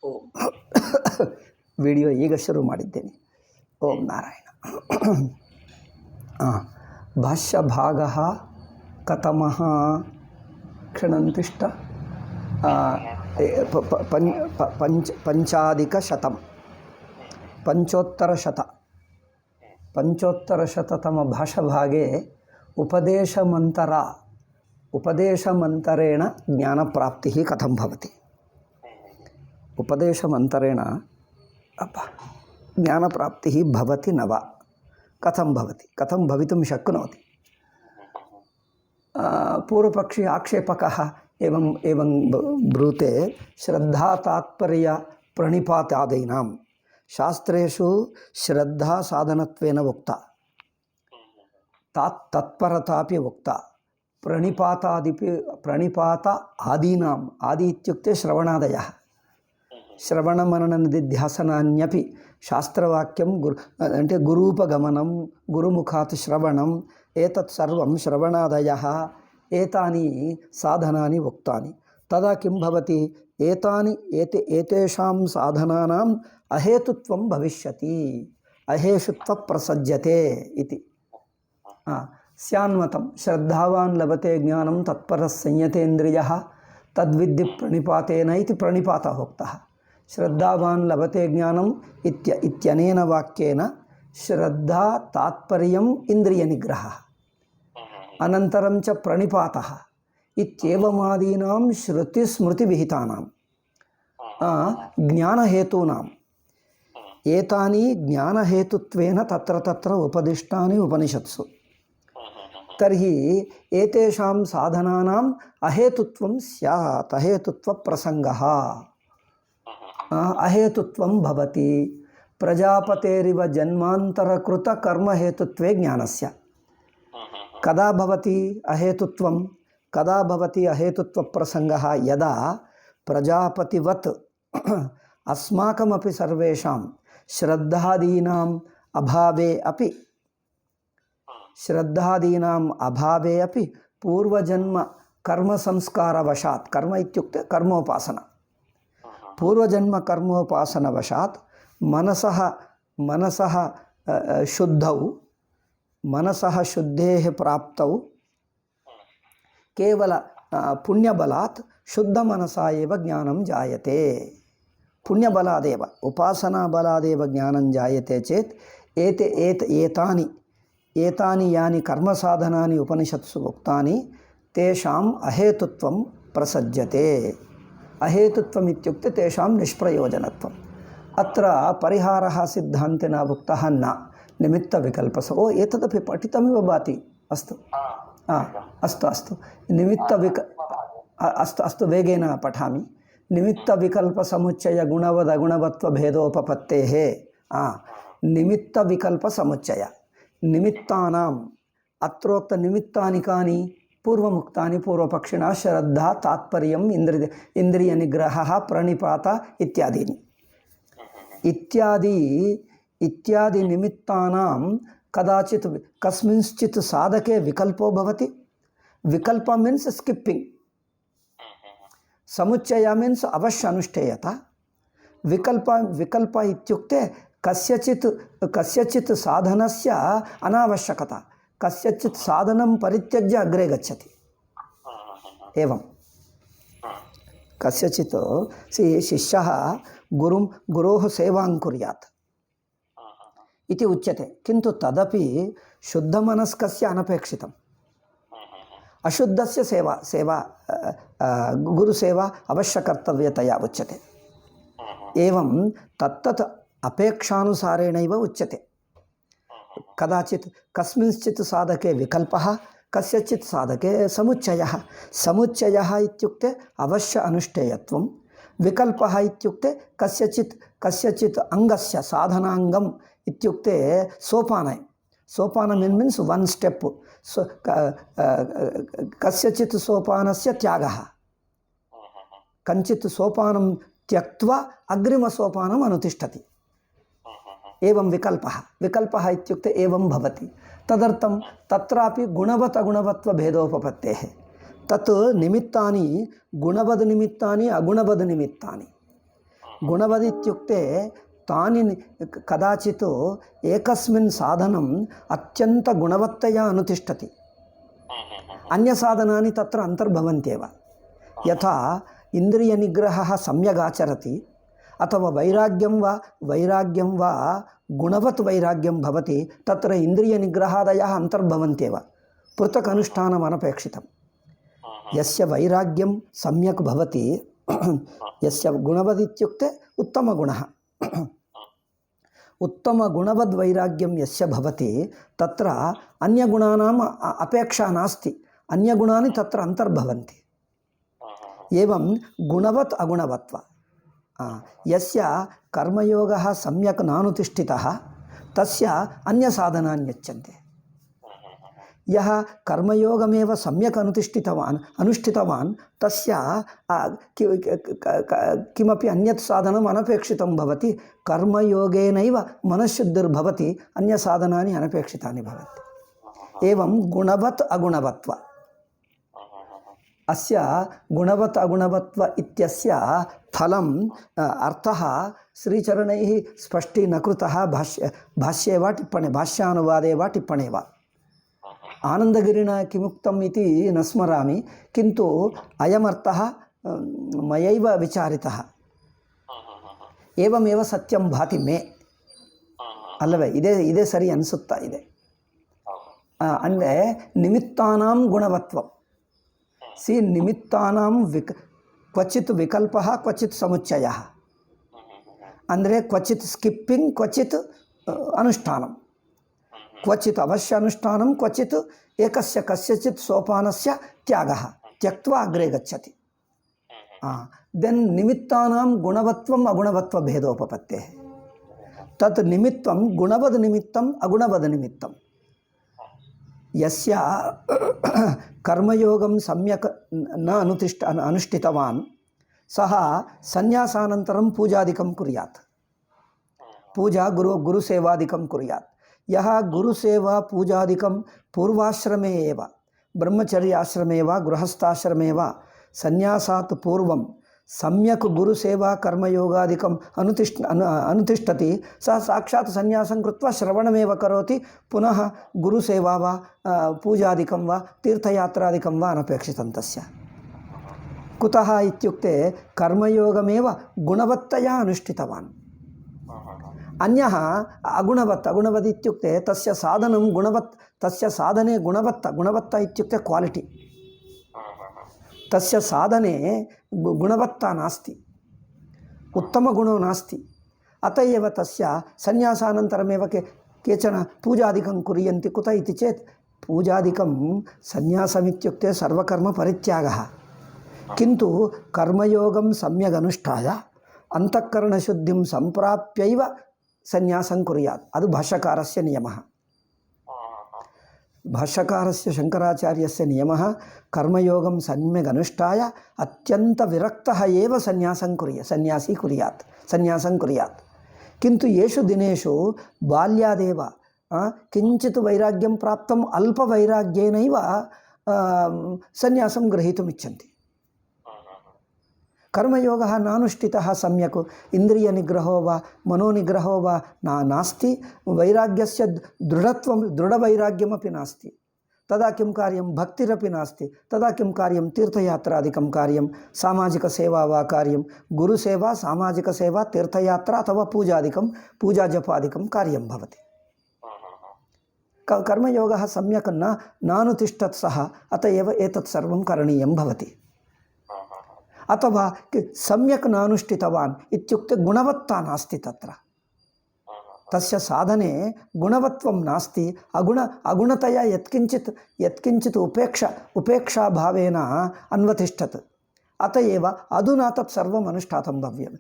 ಓಂ video ಈಗ ಶುರು ಮಾಡಿದ್ದೇನೆ. ಓಂ ನಾರಾಯಣ. ಭಾಷ್ಯಭಾಗಃ ಕಥಮಃ ಕ್ಷಣಂತಿಷ್ಠ ಪಂಚಾಧಿಕಶತಂ ಪಂಚೋತ್ತರಶತತಮ ಭಾಷಾಭಾಗೆ उपदेशमन्तरेण ज्ञानप्राप्तिः कथं भवति. उपदेशमन्तरेण ज्ञानप्राप्तिः भवति न वा, कथं भवति, कथं भवितुं शक्नोति. पूर्वपक्षी आक्षेपकः एवं ब्रूते. श्रद्धा तात्पर्य प्रणिपातादीनां शास्त्रेषु श्रद्धा साधनत्वेन उक्ता, तत्परतापि उक्ता, प्रणिपात आदीनाम्, आदि इत्युक्ते श्रवणादयः, श्रवणमनननिधिध्यासनान्यपि शास्त्रवाक्यं అంటే गुरूपगमनं गुरुमुखात् श्रवणम् एतत् सर्वं श्रवणादयः एतानि साधनानि उक्तानि. तदा किं भवति, एतेषां साधनानाम् अहेतुत्वं भविष्यति, अहेतुत्वं प्रसज्यते इति. स्यान्मतं श्रद्धावान् लभते ज्ञानं तत्परः संयतेन्द्रियः तद्विद्धि प्रणिपातेन इति प्रणिपातः उक्तः. श्रद्धावान् लभते ज्ञानम् इत्यनेन वाक्येन श्रद्धा तात्पर्यम् इन्द्रियनिग्रहः, अनन्तरं च प्रणिपातः इत्येवमादीनां श्रुतिस्मृतिविहितानां ज्ञानहेतूनाम् एतानि ज्ञानहेतुत्वेन तत्र तत्र उपदिष्टानि उपनिषत्सु. तर्हि एतेषां साधनानाम् अहेतुत्वं स्यात्, अहेतुत्वप्रसङ्गः अहेतुत्वं भवति. प्रजापतेरिव जन्मान्तरकृतकर्महेतुत्वे ज्ञानस्य कदा भवति अहेतुत्वं, कदा भवति अहेतुत्वप्रसङ्गः, यदा प्रजापतिवत् अस्माकमपि सर्वेषां श्रद्धादीनाम् अभावे अपि पूर्वजन्म कर्मसंस्कारवशात्, कर्म इत्युक्ते कर्मोपासना, पूर्वजन्म कर्मोपासनवशात् मनसः शुद्धेः प्राप्तौ केवल पुण्यबलात् शुद्धमनसा एव ज्ञानं जायते. पुण्यबलादेव उपासनाबलादेव ज्ञानं जायते चेत् एतानि यानि कर्मसाधनानि उपनिषत्सु उक्तानि तेषाम् अहेतुत्वं प्रसज्यते. अहेतुत्वम् इत्युक्ते तेषां निष्प्रयोजनत्वम्. अत्र परिहारः सिद्धान्तेन उक्तः न, निमित्तविकल्पः. एतदपि पठितमिव भाति. अस्तु अस्तु अस्तु वेगेन पठामि. निमित्तविकल्पसमुच्चय गुणवदगुणवत्वभेदोपपत्तेः निमित्तविकल्पसमुच्चय. निमित्तानाम् अत्रोक्तनिमित्तानि कानि, पूर्वमुक्तानि पूर्वपक्षिणा श्रद्धा तात्पर्यम् इन्द्रियनिग्रहः प्रणिपात इत्यादीनि. इत्यादि निमित्तानां कदाचित् कस्मिंश्चित् साधके विकल्पो भवति. विकल्प मीन्स् स्किप्पिंग, समुच्चय मीन्स् अवश्य अनुष्ठेयता. विकल्प इत्युक्ते कस्यचित् साधनस्य अनावश्यकता, कस्यचित् साधनं परित्यज्य अग्रे गच्छति. एवं कस्यचित् शिष्यः गुरोः सेवां कुर्यात् इति उच्यते, किन्तु तदपि शुद्धमनस्कस्य अनपेक्षितम्. अशुद्धस्य सेवा गुरुसेवा अवश्यकर्तव्यतया उच्यते. एवं तत्तत् अपेक्षानुसारेणैव उच्यते. कदाचित् कस्मिंश्चित् साधके विकल्पः, कस्यचित् साधके समुच्चयः इत्युक्ते अवश्य अनुष्ठेयत्वं. विकल्पः इत्युक्ते कस्यचित् अङ्गस्य साधनाङ्गम् इत्युक्ते सोपान मीन्स् वन् स्टेप्. कस्यचित् सोपानस्य त्यागः, कञ्चित् सोपानं त्यक्त्वा अग्रिमसोपानम् अनुतिष्ठति. एवं विकल्पः इत्युक्ते एवं भवति. तदर्थं तत्रापि गुणवत्तगुणवत्वभेदोपपत्तेः तत् निमित्तानि गुणवद्निमित्तानि अगुणवद्निमित्तानि. गुणवदित्युक्ते तानि कदाचित् एकस्मिन् साधनम् अत्यन्तगुणवत्तया अनुतिष्ठति, अन्यसाधनानि तत्र अन्तर्भवन्त्येव। यथा इन्द्रियनिग्रहः सम्यगाचरति अथवा वैराग्यं वा गुणवत् वैराग्यं भवति, तत्र इन्द्रियनिग्रहादयः अन्तर्भवन्त्येव, पृथक् अनुष्ठानमनपेक्षितं। यस्य वैराग्यं सम्यक् भवति, यस्य गुणवदित्युक्ते उत्तमगुणः, उत्तमगुणवद्वैराग्यं यस्य भवति तत्र अन्यगुणानाम् अपेक्षा नास्ति, अन्यगुणानि तत्र अन्तर्भवन्ति। एवं गुणवत् अगुणवत्व, यस्य कर्मयोगः सम्यक् नानुतिष्ठितः तस्य अन्यसाधनानि यच्छन्ति। यः कर्मयोगमेव सम्यक् अनुष्ठितवान् तस्य किमपि अन्यत् साधनम् अनपेक्षितं भवति। कर्मयोगेनैव मनश्शुद्धिर्भवति, अन्यसाधनानि अनपेक्षितानि भवन्ति। एवं गुणवत् अगुणवत्व, अस्य गुणवत् अगुणवत्व इत्यस्य फलम् अर्थः श्रीचरणैः स्पष्टी न कृतः, भाष्ये वा टिप्पणे, भाष्यानुवादे वा टिप्पणे वा। आनन्दगिरिणा किमुक्तम् इति न स्मरामि, किन्तु अयमर्थः मयैव विचारितः। एवमेव सत्यं भाति मे, ಅಲ್ಲವೇ ಇದೇ ಸರಿ ಅನಿಸುತ್ತಾ ಇದೆ. ಅಂದರೆ ನಿಮಿತ್ತಾನಾಂ ಗುಣವತ್ವಂ. ಸಿ ನಿಮಿತ್ತಾನಾಂ ಕ್ವಚಿತ್ ವಿಕಲ್ಪ ಕ್ವಚಿತ್ ಸಮುಚ್ಚಯ, ಅಂದರೆ ಕ್ವಚಿತ್ ಸ್ಕಿಪ್ಪಿಂಗ್ ಕ್ವಚಿತ್ ಅನುಷ್ಠಾನಂ, ಕ್ವಚಿತ್ ಅವಶ್ಯ ಅನುಷ್ಠಾನಂ ಕ್ವಚಿತ್ ಏಕಸ್ಯ ಕಸ್ಯಚಿತ್ ಸೋಪಾನಸ್ಯ ತ್ಯಾಗಃ ತ್ಯಕ್ತ್ವಾ ಅಗ್ರೆ ಗಚ್ಚತಿ. ದೆನ್ ನಿಮಿತ್ತಾನಾಂ ಗುಣವತ್ವಂ ಅಗುಣವತ್ವ ಭೇದೋಪಪತ್ತೇಃ. ತತ್ ನಿಮಿತ್ತಂ ಗುಣವದ್ ನಿಮಿತ್ತಂ ಅಗುಣವದ್ ನಿಮಿತ್ತಂ. ಯಸ್ಯ ಕರ್ಮಯೋಗಂ ಸಮ್ಯಕ್ ನ ಅನುಷ್ಠಿತವಾನ್ ಸಹ ಸನ್ಯಾಸಾನಂತರಂ ಪೂಜಾದಿಕಂ ಕುರ್ಯಾತ್. ಪೂಜಾ ಗುರುಸೇವಾದಿಕಂ ಕುರ್ಯಾತ್. ಯಹ ಗುರುಸೇವಾ ಪೂಜಾದಿಕಂ ಪೂರ್ವಾಶ್ರಮೇ ಏವ, ಬ್ರಹ್ಮಚರ್ಯಾಶ್ರಮೇ ವಾ ಗೃಹಸ್ಥಾಶ್ರಮೇ ವಾ ಸನ್ಯಾಸಾತ್ ಪೂರ್ವಂ सम्यक गुरुसेवा कर्मयोगादिकम् अनुतिष्ठति, सः साक्षात् सन्यासं कृत्वा श्रवणमेव करोति, पुनः गुरुसेवा वा पूजादिकं वा तीर्थयात्रादिकं वा अनपेक्षितं तस्य. कुतः इत्युक्ते कर्मयोगमेव गुणवत्तया अनुष्ठितवान्. अन्यः अगुणवत् इत्युक्ते तस्य साधनं गुणवत्, तस्य साधने गुणवत्ता इत्युक्ते क्वालिटी, तस्य साधने गुणवत्ता नास्ति, उत्तमगुणो नास्ति. अत एव तस्य सन्यासानन्तरमेव केचन पूजादिकं कुर्वन्ति. कुत इति चेत् पूजादिकं सन्यासमित्युक्ते सर्वकर्मपरित्यागः, किन्तु कर्मयोगं सम्यक् अनुष्ठाय अन्तःकरणशुद्धिं सम्प्राप्यैव सन्यासं कुर्यात्. अदु भाष्यकारस्य नियमः. भाष्यकारस्य शंकराचार्यस्य नियमः कर्मयोगं सम्यक् अनुष्ठाय अत्यन्तविरक्तः एव सन्यासी कुर्यात्. किन्तु येषु दिनेषु बाल्यादेव किञ्चित् वैराग्यं प्राप्तम् अल्पवैराग्येनैव सन्यासं ग्रहीतुम् इच्छन्ति. कर्मयोगः नानुष्ठितः सम्यक्, इन्द्रियनिग्रहो वा मनोनिग्रहो वा नास्ति, वैराग्यस्य दृढवैराग्यमपि नास्ति, तदा किं कार्यं? भक्तिरपि नास्ति, तदा किं कार्यं? तीर्थयात्रादिकं कार्यं, सामाजिकसेवा वा कार्यं, गुरुसेवा, सामाजिकसेवा, तीर्थयात्रा अथवा पूजाजपादिकं कार्यं भवति. कर्मयोगः सम्यक् नानुतिष्ठत् सः, अत एव एतत् सर्वं करणीयं भवति. अथवा सम्यक् नानुष्ठितवान् इत्युक्ते गुणवत्ता नास्ति, तत्र तस्य साधने गुणवत्वं नास्ति, अगुणतया यत्किञ्चित् उपेक्षाभावेन अन्वतिष्ठत्. अत एव अधुना तत् सर्वम् अनुष्ठातं भव्यं.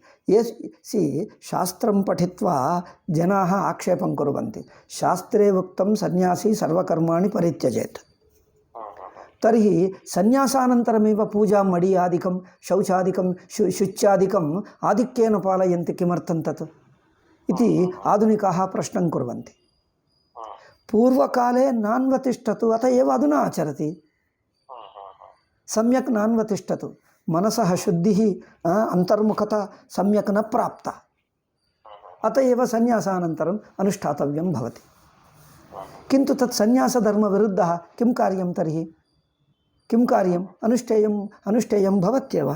शास्त्रं पठित्वा जनाः आक्षेपं कुर्वन्ति, शास्त्रे उक्तं सन्यासी सर्वकर्माणि परित्यजेत्. तर्हि सन्यासानन्तरमेव पूजां मडीयादिकं शौचादिकं शुच्यादिकम् आधिक्येन पालयन्ति, किमर्थं तत् इति आधुनिकाः प्रश्नं कुर्वन्ति. पूर्वकाले नान्वतिष्ठतु, अत एव अधुना आचरति. सम्यक् नान्वतिष्ठतु. मनसः शुद्धिः अंतर्मुखता सम्यक् न प्राप्ता अत एव सन्यासानन्तरम् अनुष्ठातव्यं भवति किन्तु तत् सन्यासधर्मविरुद्धः किं कार्यं तर्हि किं कार्यम् अनुष्ठेयं भवत्येव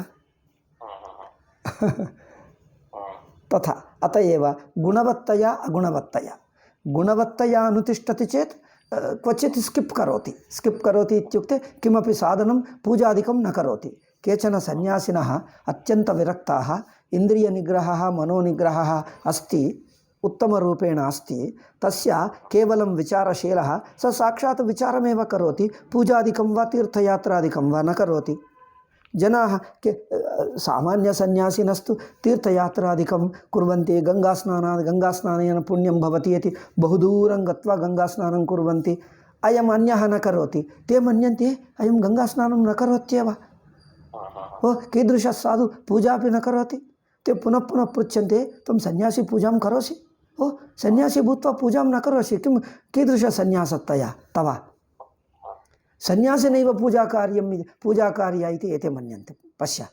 तथा अत एव गुणवत्तया अगुणवत्तया गुणवत्तया अनुतिष्ठति चेत् क्वचित् स्किप् करोति इत्युक्ते किमपि साधनं पूजादिकं न करोति केचन सन्यासिनः अत्यन्तविरक्ताः इन्द्रियनिग्रहः मनोनिग्रहः अस्ति उत्तमरूपेण अस्ति तस्य केवलं विचारशीलः स साक्षात् विचारमेव करोति पूजादिकं वा तीर्थयात्रादिकं वा न करोति जनाः सामान्यसन्यासिनस्तु तीर्थयात्रादिकं कुर्वन्ति गङ्गास्नानेन पुण्यं भवति इति बहुदूरं गत्वा गङ्गास्नानं कुर्वन्ति अयम् अन्यः न करोति ते मन्यन्ते अयं गङ्गास्नानं न करोत्येव ओ कीदृशः साधु पूजापि न करोति ते पुनः पुनः पृच्छन्ते त्वं सन्यासी पूजां करोसि ओ सन्यासी भूत्वा पूजां न करोसि किं कीदृशसन्यासत्वया तव सन्यासिनैव पूजाकार्या इति एते मन्यन्ते पश्य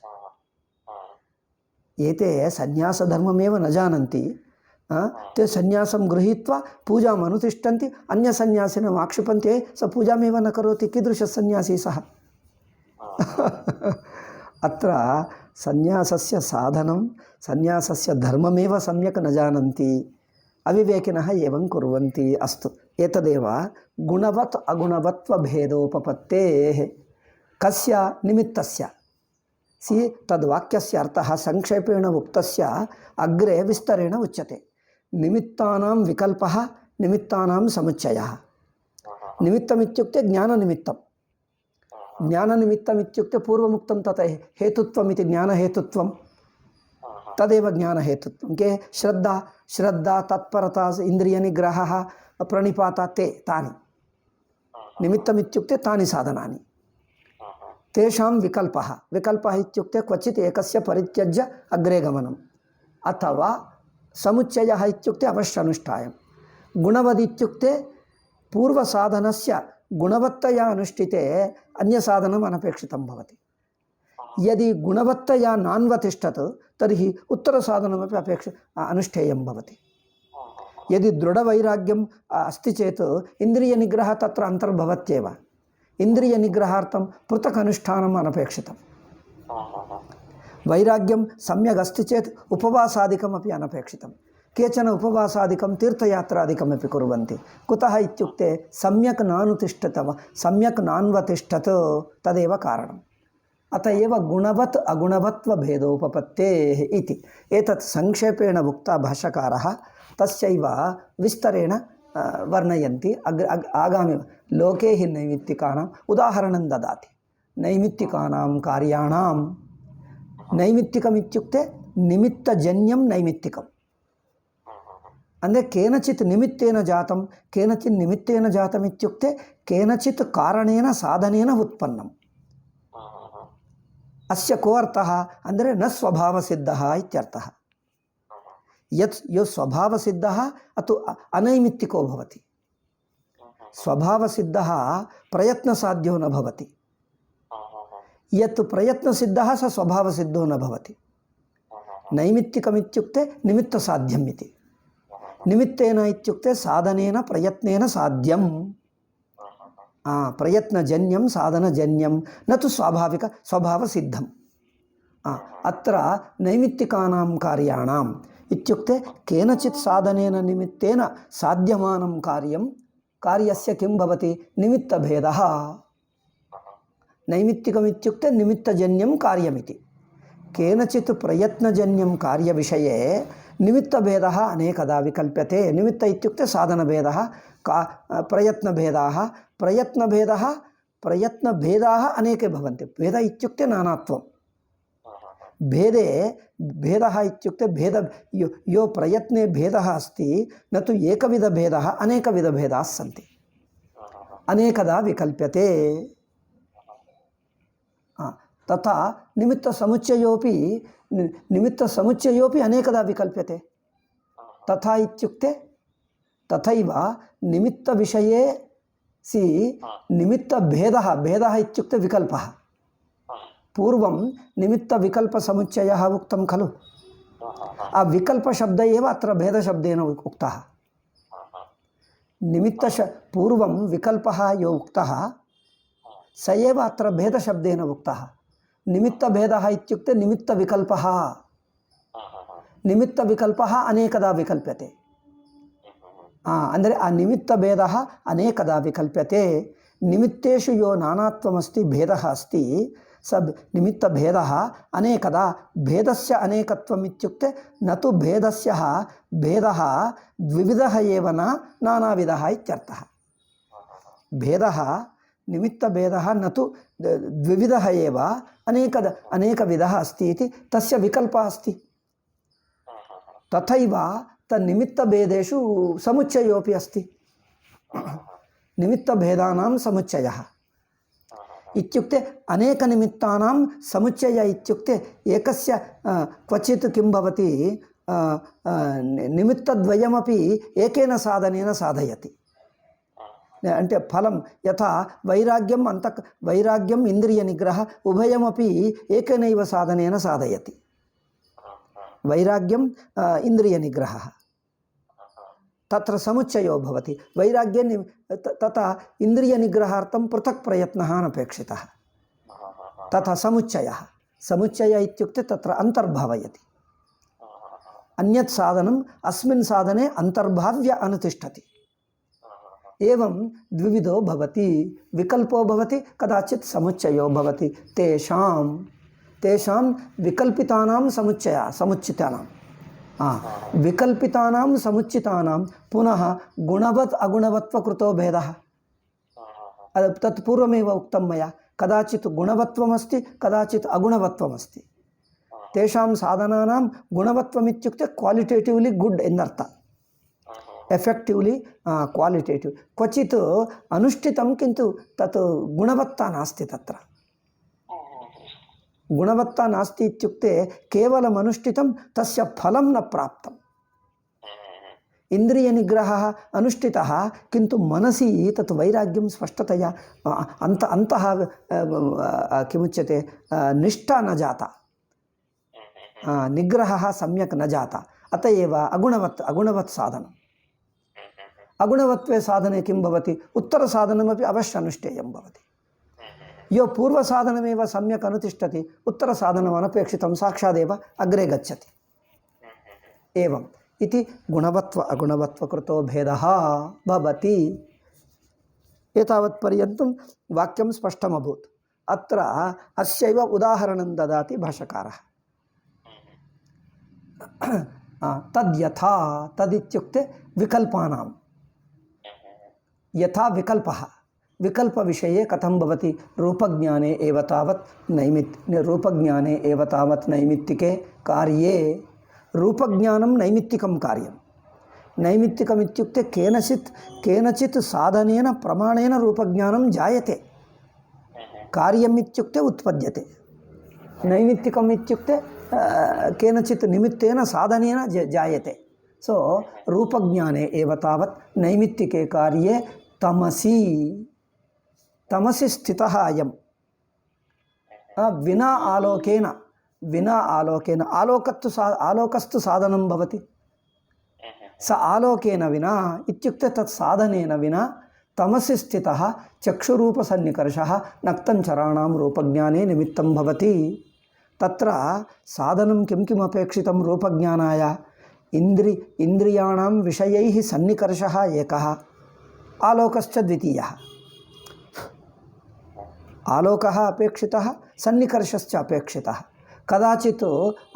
एते सन्यासधर्ममेव न जानन्ति ते सन्यासं गृहीत्वा पूजाम् अनुतिष्ठन्ति अन्यसन्यासिनम् आक्षिपन्ति स पूजामेव न करोति कीदृशसन्यासी सः अत्र सन्यासस्य साधनं सन्यासस्य धर्ममेव सम्यक् न जानन्ति अविवेकिनः एवं कुर्वन्ति अस्तु एतदेव गुणवत् अगुणवत्वभेदोपपत्तेः कस्य निमित्तस्य सी तद्वाक्यस्य अर्थः संक्षेपेण उक्तस्य अग्रे विस्तरेण उच्यते निमित्तानां विकल्पः निमित्तानां समुच्चयः निमित्तमित्युक्ते ज्ञाननिमित्तमित्युक्ते पूर्वमुक्तं तत् हेतुत्वमिति ज्ञानहेतुत्वं तदेव ज्ञानहेतुत्वं के श्रद्धा तत्परता इन्द्रियनिग्रहः प्रणिपाता तानि निमित्तमित्युक्ते तानि साधनानि तेषां विकल्पः इत्युक्ते क्वचित् एकस्य परित्यज्य अग्रे गमनम् अथवा समुच्चयः इत्युक्ते अवश्यानुष्ठायं गुणवदित्युक्ते पूर्वसाधनस्य गुणवत्तया अनुष्ठिते अन्यसाधनम् अनपेक्षितं भवति यदि गुणवत्तया नान्वतिष्ठत् तर्हि उत्तरसाधनमपि अनुष्ठेयं भवति यदि दृढवैराग्यम् अस्ति चेत् इन्द्रियनिग्रहः तत्र अन्तर्भवत्येव इन्द्रियनिग्रहार्थं पृथक् अनुष्ठानम् अनपेक्षितं वैराग्यं सम्यक् अस्ति चेत् उपवासादिकमपि अनपेक्षितं केचन उपवासादिकं तीर्थयात्रादिकमपि कुर्वन्ति कुतः इत्युक्ते सम्यक् नान्वतिष्ठत् तदेव कारणम् अत एव गुणवत् अगुणवत्वभेदोपपत्तेः इति एतत् संक्षेपेण उक्ता भाष्यकारः तस्यैव विस्तरेण वर्णयन्ति आगामि लोके हि नैमित्तिकानाम् उदाहरणं ददाति नैमित्तिकानां कार्याणां नैमित्तिकमित्युक्ते निमित्तजन्यं नैमित्तिकम् ಅಂದರೆ ಕೇನಚಿತ್ ನಿಮಿತ್ತೇನ ಜಾತಂ ಕೇನಚಿತ್ ನಿಮಿತ್ತೇನ ಜಾತಂ ಇತ್ಯುಕ್ತೆ ಕೇನಚಿತ್ ಕಾರಣೇನ ಸಾಧನೇನ ಉತ್ಪನ್ನಂ ಅಸ್ಯ ಕೋ ಅರ್ಥಃ ಅಂದರೆ ನ ಸ್ವಭಾವಸಿದ್ಧಃ ಇತ್ಯರ್ಥಃ ಯತ್ ಯೋ ಸ್ವಭಾವಸಿದ್ಧಃ ಅತು ಅನೈಮಿತ್ತಿಕೋ ಭವತಿ ಸ್ವಭಾವಸಿದ್ಧಃ ಪ್ರಯತ್ನಸಾಧ್यो ನ ಭವತಿ ಯತ್ ಪ್ರಯತ್ನಸಿದ್ಧಃ ಸ ಸ್ವಭಾವಸಿದ್ಧೋ ನ ಭವತಿ ನೈಮಿತ್ತಿಕಮಿತ್ಯುಕ್ತೆ ನಿಮಿತ್ತಸಾಧ್ಯಂ ಇತಿ निमित्तेन इत्युक्ते साधनेन प्रयत्नेन साध्यं प्रयत्नजन्यं साधनजन्यं न तु स्वभावसिद्धम् अत्र नैमित्तिकानां कार्याणाम् इत्युक्ते केनचित् साधनेन निमित्तेन साध्यमानं कार्यस्य किं भवति निमित्तभेदः नैमित्तिकमित्युक्ते निमित्तजन्यं कार्यमिति केनचित् प्रयत्नजन्यं कार्यविषये निमित्तभेदः अनेकदा विकल्प्यते निमित्त इत्युक्ते साधनभेदः प्रयत्नभेदाः अनेके भवन्ति भेद इत्युक्ते नानात्वं भेदः इत्युक्ते यो प्रयत्ने भेदः अस्ति न तु एकविधभेदः अनेकविधभेदाः सन्ति अनेकदा विकल्प्यते तथा निमित्तसमुच्चयोपि अनेकदा विकल्प्यते तथा इत्युक्ते तथैव निमित्तविषये निमित्तभेदः इत्युक्ते विकल्पः पूर्वं निमित्तविकल्पसमुच्चयः उक्तं खलु। आ विकल्पशब्द एव अत्र भेदशब्देन उक्तः। पूर्वं विकल्पः यो उक्तः स एव अत्र भेदशब्देन उक्तः। निमित्तभेदः इत्युक्ते निमित्तविकल्पः। निमित्तविकल्पः अनेकदा विकल्प्यते। ಅಂದರೆ ಆ निमित्तभेदः अनेकदा विकल्प्यते। निमित्तेषु यो नानात्वमस्ति भेदः अस्ति स निमित्तभेदः अनेकदा। भेदस्य अनेकत्वम् इत्युक्ते न तु भेदस्य भेदः द्विविधः एव न नानाविधः इत्यर्थः। भेदः निमित्तभेदः न तु द्विविधः एव अनेकविधः अस्ति इति तस्य विकल्पः अस्ति। तथैव तन्निमित्तभेदेषु समुच्चयोऽपि अस्ति। निमित्तभेदानां समुच्चयः इत्युक्ते अनेकनिमित्तानां समुच्चय इत्युक्ते एकस्य क्वचित् किं भवति निमित्तद्वयमपि एकेन साधनेन साधयति। అంటే ఫలం యథా వైరాగ్యం ఇంద్రియనిగ్రహ ఉభయమపి ఏకనైవ సాధనేన సాధయతి। వైరాగ్యం ఇంద్రియనిగ్రహः तत्र समुच्चयो भवति। वैराग्ये तथा इन्द्रियनिग्रहार्थं पृथक् प्रयत्नः अनपेक्षितः। तथा समुच्चय इत्युक्ते तत्र अन्तर्भावयति। अन्यत् साधनम् अस्मिन् साधने अन्तर्भाव्य अनुतिष्ठति। एवं द्विविधो भवति। विकल्पो भवति, कदाचित् समुच्चयो भवति। तेषां विकल्पितानां समुच्चितानां विकल्पितानां समुच्चितानां पुनः गुणवत् अगुणवत्वकृतो भेदः। तत् पूर्वमेव उक्तं मया। कदाचित् गुणवत्वमस्ति, कदाचित् अगुणवत्वमस्ति। तेषां साधनानां गुणवत्वमित्युक्ते क्वालिटेटिव्लि गुड् एन्नर्थ। एफेक्टिव्लि क्वालिटेटिव्। क्वचित् अनुष्ठितं किन्तु तत् गुणवत्ता नास्ति। तत्र गुणवत्ता नास्ति इत्युक्ते केवलम् अनुष्ठितं तस्य फलं न प्राप्तम्। इन्द्रियनिग्रहः अनुष्ठितः किन्तु मनसि तत् वैराग्यं स्पष्टतया अन्तः किमुच्यते निष्ठा न जाता, निग्रहः सम्यक् न जाता। अत एव अगुणवत् साधनम्। अगुणवत्वे साधने किं भवति, उत्तरसाधनमपि अवश्य अनुष्ठेयं भवति। यो पूर्वसाधनमेव सम्यक् अनुतिष्ठति, उत्तरसाधनम् अनपेक्षितं साक्षादेव अग्रे गच्छति। एवम् इति गुणवत्व अगुणवत्वकृतो भेदः भवति। एतावत्पर्यन्तं वाक्यं स्पष्टमभूत्। अत्र अस्यैव उदाहरणं ददाति भाष्यकारः। तद्यथा, तदित्युक्ते विकल्पानां यथा विकल्पः। विकल्पविषये कथं भवति, रूपज्ञाने एव तावत् नैमित्तिके कार्ये। रूपज्ञानं नैमित्तिकं कार्यं। नैमित्तिकमित्युक्ते केनचित् साधनेन प्रमाणेन रूपज्ञानं जायते। कार्यम् इत्युक्ते उत्पद्यते। नैमित्तिकम् इत्युक्ते केनचित् निमित्तेन साधनेन जायते। सो रूपज्ञाने एव तावत् नैमित्तिके कार्ये तमसि स्थितः अयं। विना आलोकेन आलोकस्तु साधनं भवति। स आलोकेन विना इत्युक्ते तत् साधनेन विना तमसि स्थितः चक्षुरूपसन्निकर्षः नक्तञ्चराणां रूपज्ञाने निमित्तं भवति। तत्र साधनं किम् अपेक्षितं रूपज्ञानाय, इन्द्रियाणां विषयैः सन्निकर्षः एकः, आलोकश्च द्वितीयः। आलोकः अपेक्षितः, सन्निकर्षश्च अपेक्षितः। कदाचित्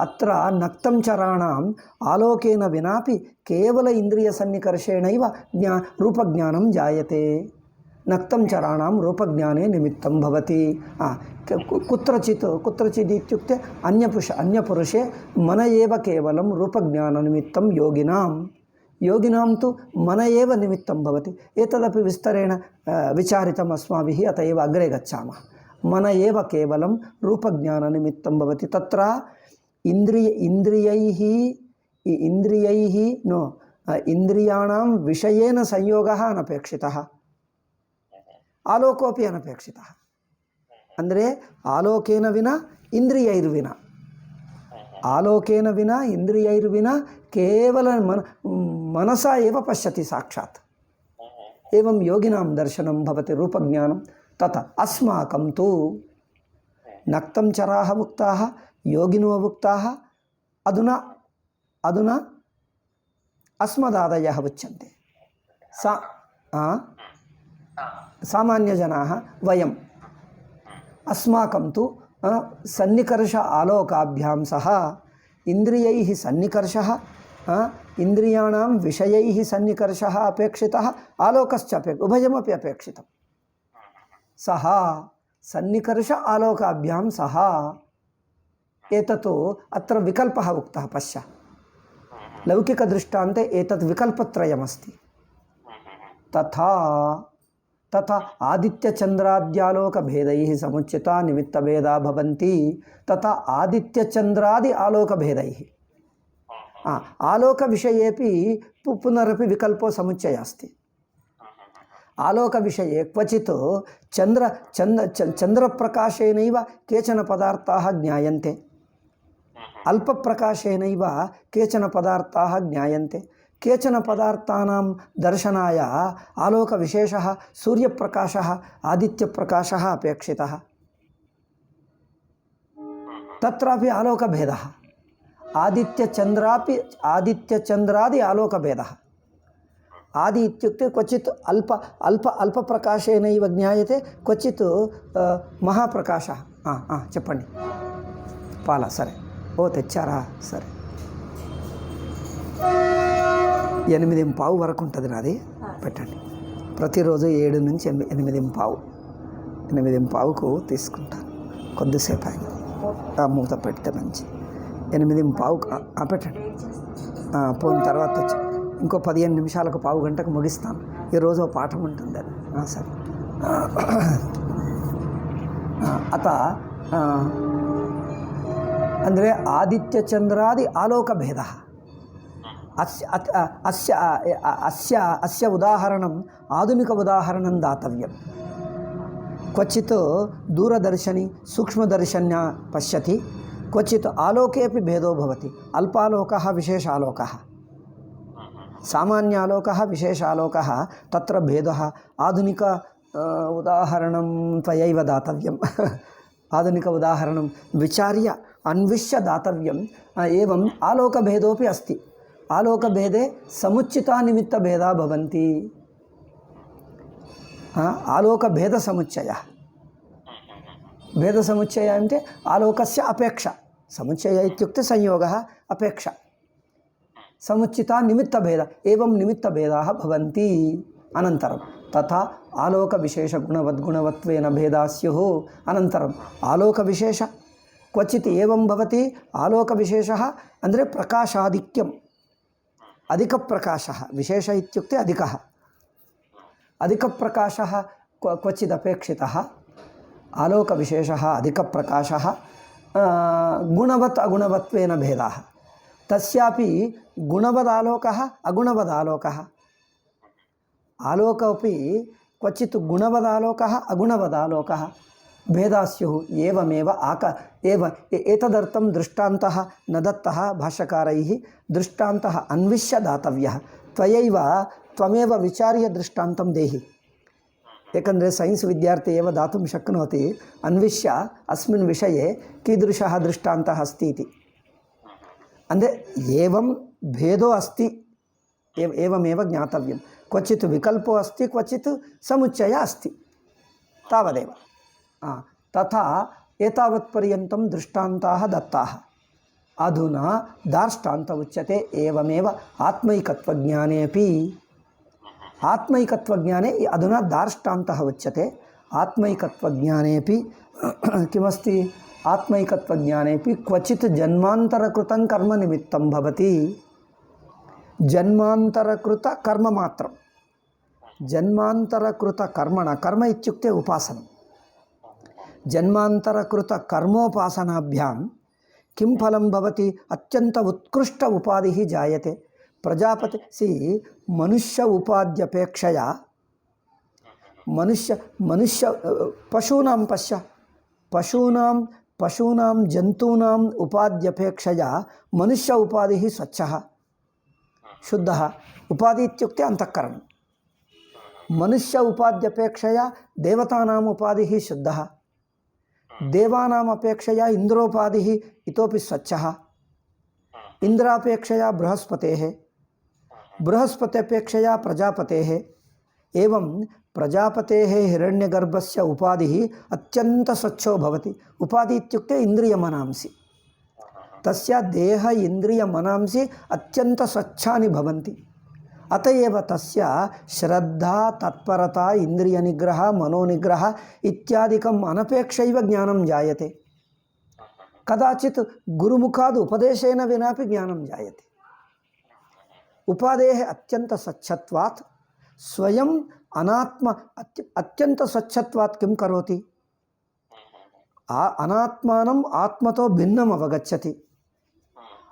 अत्र नक्तं चराणाम् आलोकेन विनापि केवल इन्द्रियसन्निकर्षेणैव रूपज्ञानं जायते। नक्तं चराणां रूपज्ञाने निमित्तं भवति। कुत्रचित् इत्युक्ते अन्यपुरुषे मन एव केवलं रूपज्ञाननिमित्तं योगिनां तु मन एव निमित्तं भवति। एतदपि विस्तरेण विचारितम् अस्माभिः, अत एव अग्रे गच्छामः। मन एव केवलं रूपज्ञाननिमित्तं भवति। तत्र इन्द्रियाणां विषयेन संयोगः अनपेक्षितः, आलोकोऽपि अनपेक्षितः। ಅಂದರೆ ಆಲೋಕೇನ ವಿನ ಇಂದ್ರಿಯೈರ್ವಿನ, ಆಲೋಕೇನ ವಿನ ಇಂದ್ರಿಯೈರ್ವಿನ ಕೇವಲ ಮನಸ ಏವ ಪಶ್ಯತಿ ಸಾಕ್ಷಾತ್. ಏವಂ ಯೋಗಿನಾಂ ದರ್ಶನಂ ಭವತಿ ರೂಪಜ್ಞಾನಂ ತತ ಅಸ್ಮಾಕಂ ತು ನಕ್ತಂ ಚರಾಹ ಮುಕ್ತಾಃ ಯೋಗಿನೋ ಮುಕ್ತಾಃ ಅಧುನಾ ಅಸ್ಮದಾದಯಃ ಉಚ್ಯಂತೆ. ಸಾಮಾನ್ಯಜನಾಃ ವಯಂ अस्माकं तु सन्निकर्ष आलोकाभ्यां सह इंद्रियैः सन्निकर्षः, इंद्रियाणां विषयैः सन्निकर्षः अपेक्षितः, आलोकश्च उभयमपि अपेक्षितं. सः सन्निकर्ष आलोकाभ्यां सह एतत् अत्र विकल्पः उक्तः. पश्य, लौकिकदृष्टान्ते एतत् विकल्पत्रयमस्ति. तथा आदित्यचन्द्राद्यालोकभेदैः समुचिता निमित्तभेदा भवन्ति तथा आदित्यचन्द्रादि आलोकभेदैः. आलोकविषयेपि पुनरपि विकल्पो समुच्चयः अस्ति. आलोकविषये क्वचित् चन्द्रप्रकाशेनैव केचन पदार्थाः ज्ञायन्ते, अल्पप्रकाशेनैव केचन पदार्थाः ज्ञायन्ते. केचन पदार्थानां दर्शनाय आलोकविशेषः सूर्यप्रकाशः आदित्यप्रकाशः अपेक्षितः. तत्रापि आलोकभेदः. आदित्यचन्द्रादि आलोकभेदः. आदि इत्युक्ते क्वचित् अल्पप्रकाशेनैव ज्ञायते, क्वचित् महाप्रकाशः. చెప్పండి పాలా సరే. ఓ తెచ్చారా సరే. 8:15 వరకు ఉంటుంది నాది, పెట్టండి. ప్రతిరోజు 7 నుంచి 8:15, 8:15కు తీసుకుంటాను. కొద్దిసేపు ఆయన మూత పెడితే మంచి. 8:15 పెట్టండి. పోయిన తర్వాత వచ్చి ఇంకో 15 నిమిషాలకు పావు గంటకు ముగిస్తాను. ఈరోజు పాఠం ఉంటుంది అది. సరే. అత ಅಂದರೆ ಆದಿತ್ಯಚಂದ್ರಾದಿ ಆಲೋಕಭೇದ. अस्य उदाहरणम् आधुनिक उदाहरणं दातव्यं. क्वचित् दूरदर्शनी सूक्ष्मदर्शन्या पश्यति, क्वचित् आलोकेपि भेदो भवति. अल्पालोकः विशेषालोकः, सामान्यालोकः विशेषालोकः, तत्र भेदः. आधुनिक उदाहरणं त्वयैव दातव्यम्. आधुनिक उदाहरणं विचार्य अन्विष्य दातव्यम्. एवम् आलोकभेदोपि अस्ति. आलोकभेदे समुच्चिता निमित्तभेदा भवन्ति. आलोकभेदसमुच्चयः. भेदसमुच्चयः अन्ते आलोकस्य अपेक्षा. समुच्चयः इत्युक्ते संयोगः, अपेक्षा. समुच्चिता निमित्तभेद, एवं निमित्तभेदाः भवन्ति. अनन्तरं तथा आलोकविशेषगुणवद्गुणवत्वेन भेदाः स्युः. अनन्तरम् आलोकविशेष क्वचित् एवं भवति. आलोकविशेषः ಅಂದರೆ प्रकाशाधिक्यम्, अधिकप्रकाशः. विशेष इत्युक्ते अधिकः. अधिकप्रकाशः क्वचिदपेक्षितः. आलोकविशेषः अधिकप्रकाशः. गुणवत् अगुणवत्वेन भेदाः. तस्यापि गुणवदालोकः अगुणवदालोकः. आलोकोपि क्वचित् गुणवदालोकः अगुणवदालोकः भेदाः स्युः. एवमेव एतदर्थं दृष्टान्तः न दत्तः भाष्यकारैः. दृष्टान्तः अन्विष्य दातव्यः. त्वमेव विचार्य दृष्टान्तं देहि. ಏಕೆಂದರೆ ಸೈನ್ಸ್ ವಿದ್ಯಾರ್ಥಿ एव दातुं शक्नोति. अन्विष्य अस्मिन् विषये कीदृशः दृष्टान्तः अस्ति इति. ಅಂದರೆ एवं भेदो अस्ति, एवमेव ज्ञातव्यं. क्वचित् विकल्पो अस्ति, क्वचित् समुच्चयः अस्ति, तावदेव. तथा एतावत्पर्यन्तं दृष्टान्ताः दत्ताः. अधुना दार्ष्टान्त उच्यते. एवमेव आत्मैकत्वज्ञानेपि, आत्मैकत्वज्ञाने अधुना दार्ष्टान्तः उच्यते. आत्मैकत्वज्ञानेपि किमस्ति? आत्मैकत्वज्ञानेपि क्वचित् जन्मान्तरकृतं कर्मनिमित्तं भवति. जन्मान्तरकृतकर्ममात्रं. जन्मान्तरकृतकर्मण, कर्म इत्युक्ते उपासनं. जन्मान्तरकृतकर्मोपासनाभ्यां किं फलं भवति? अत्यन्त उत्कृष्ट उपाधिः जायते. प्रजापति मनुष्य उपाध्यपेक्षया मनुष्य पशूनां पश्य, पशूनां जन्तूनाम् उपाध्यपेक्षया मनुष्य उपाधिः स्वच्छः शुद्धः। उपाधि इत्युक्ते अन्तःकरणं। मनुष्य उपाध्यपेक्षया देवतानाम् उपाधिः शुद्धः। देवानाम् अपेक्षया इन्द्रोपाधिः इतोपि स्वच्छः। इन्द्रापेक्षया बृहस्पतेः, बृहस्पत्यपेक्षया प्रजापतेः। एवं प्रजापतेः हिरण्यगर्भस्य उपाधिः अत्यन्तस्वच्छो भवति। उपाधि इत्युक्ते इन्द्रियमनांसि। तस्य देह इन्द्रियमनांसि अत्यन्तस्वच्छानि भवन्ति। अत एव तस्य श्रद्धा, तत्परता, इन्द्रियनिग्रह, मनोनिग्रह इत्यादिकम् अनपेक्षैव ज्ञानं जायते। कदाचित् गुरुमुखात् उपदेशेन विनापि ज्ञानं जायते। उपादेः अत्यन्तस्वच्छत्वात् स्वयं अनात्म अत्यन्तस्वच्छत्वात् किं करोति? अनात्मानम् आत्मतो भिन्नम् अवगच्छति।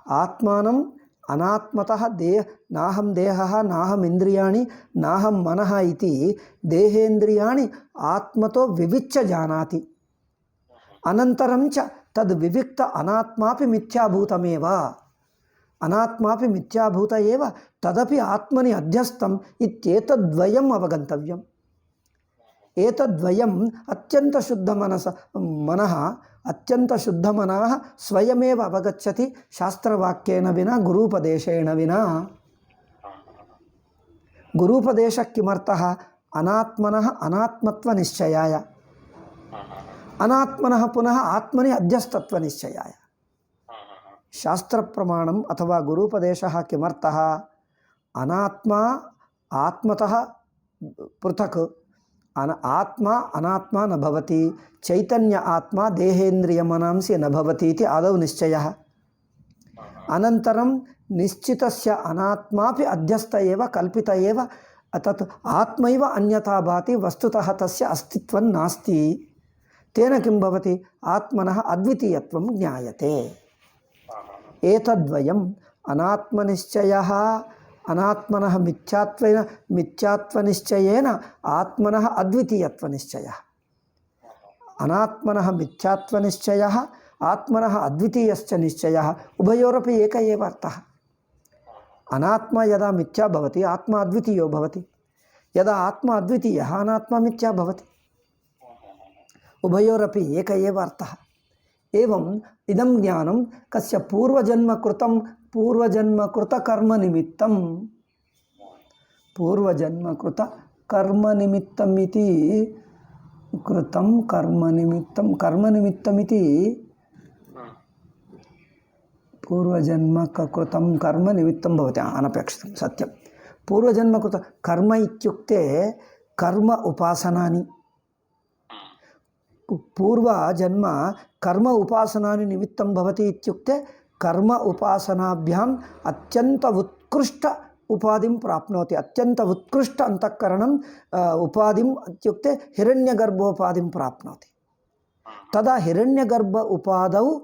आत्मानम् अनात्मतः नाहं देहः, नाहम् इन्द्रियाणि, नाहं मनः इति देहेन्द्रियाणि आत्मतो विविच्य जानाति। अनन्तरं च तद् विविक्त अनात्मापि मिथ्याभूतमेव। अनात्मापि मिथ्याभूत एव, तदपि आत्मनि अध्यस्तम् इत्येतद्वयम् अवगन्तव्यम्। एतद्वयम् मनः अत्यन्तशुद्धमनः स्वयमेव अवगच्छति, शास्त्रवाक्येन विना, गुरूपदेशेन विना। गुरूपदेशः किमर्थः? अनात्मनः अनात्मत्वनिश्चयाय, अनात्मनः पुनः आत्मनि अध्यस्तत्वनिश्चयाय। शास्त्रप्रमाणम् अथवा गुरूपदेशः किमर्थः? अनात्मा आत्मतः पृथक्, आत्मा अनात्मा न भवति, चैतन्य आत्मा देहेन्द्रियमनांसि न भवति इति आदौ निश्चयः। अनन्तरं निश्चितस्य अनात्मापि अध्यस्त एव, कल्पित एव, तत् आत्मैव अन्यथा भाति, वस्तुतः तस्य अस्तित्वं नास्ति। तेन किं भवति? आत्मनः अद्वितीयत्वं ज्ञायते। एतद्वयम् अनात्मनिश्चयः, अनात्मनः मिथ्यात्वनिश्चयेन आत्मनः अद्वितीयत्वनिश्चयः। अनात्मनः मिथ्यात्वनिश्चयः, आत्मनः अद्वितीयश्च निश्चयः, उभयोरपि एक एव अर्थः। अनात्मा यदा मिथ्या भवति, आत्मा अद्वितीयो भवति। यदा आत्मा अद्वितीयः, अनात्मा मिथ्या भवति। उभयोरपि एक एव अर्थः। एवं इदं ज्ञानं कस्य पूर्वजन्मकृतकर्मनिमित्तं, पूर्वजन्मकृतकर्मनिमित्तम् इति कृतं कर्मनिमित्तमिति पूर्वजन्मकृतं कर्मनिमित्तं भवति। अनपेक्षितं सत्यं। पूर्वजन्मकृत कर्म इत्युक्ते कर्म उपासनानि। पूर्वजन्म कर्म उपासनानि निमित्तं भवति इत्युक्ते कर्म उपासनाभ्याम् अत्यन्त उत्कृष्ट उपाधिं प्राप्नोति। अत्यन्त उत्कृष्ट अन्तःकरणम् उपाधिम् इत्युक्ते हिरण्यगर्भोपाधिं प्राप्नोति। तदा हिरण्यगर्भ उपादौ